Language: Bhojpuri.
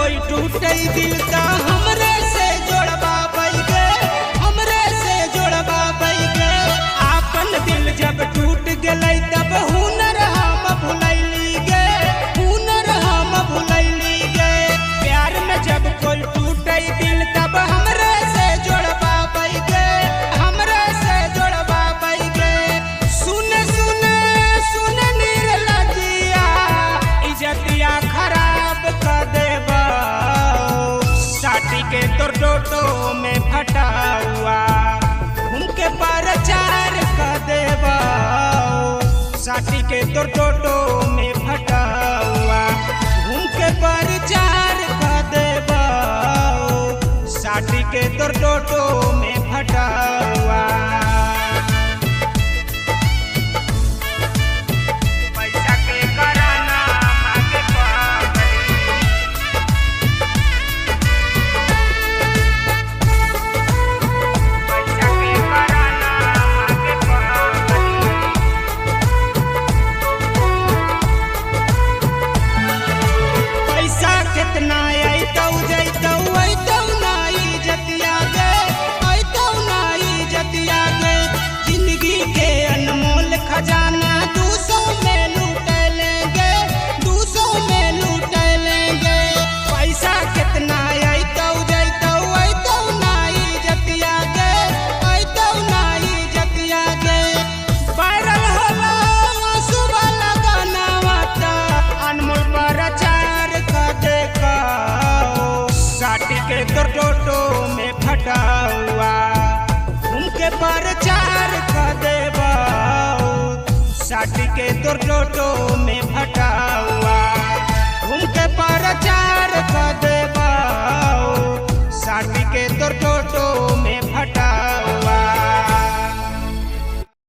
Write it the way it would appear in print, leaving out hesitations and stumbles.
कोई टूटे दिल का हमरे से जोड़वा बैगे, हमरे से जोड़वा बैगे। आपन दिल जब टूट गलै तब हुनर हम भुलैली गे, हुनर हम भुलैली गे। प्यार में जब कोई टूटे दिल तब हमरे से जोड़वा बैगे, हमरे से जोड़वा बैगे। सुन सुन सुन निर्लजिया इज्जतिया खराब कर देबा, साटी के तोर टोटो में फटा हुआ उनके प्रचार कर देबा, साटी के तोर टोटो में फटा हुआ उनके प्रचार कर देबा, साटी के तोर टोटो में फटा हुआ। पैसा के कराना मांगे पागली, पैसा के कराना मांगे पागली। पैसा कितना अइतौ जइतौ अइतौ नाई जतिया गे, अइतौ नाई जतिया गे। जिंदगी के अनमोल खजाना 200 में लूट लेंगे, 200 में लूट लेंगे। पैसा कितना अइतौ जइतौ अइतौ नाई जतिया गे, अइतौ नाई जतिया गे। वायरल होला सुबह लगाना ता अनमोल प्रचार कर देखा, साटी के तोर टोटो में फटा हुआ उनके प्रचार कर देबा, साटी के तोर टोटो में फटा हुआ।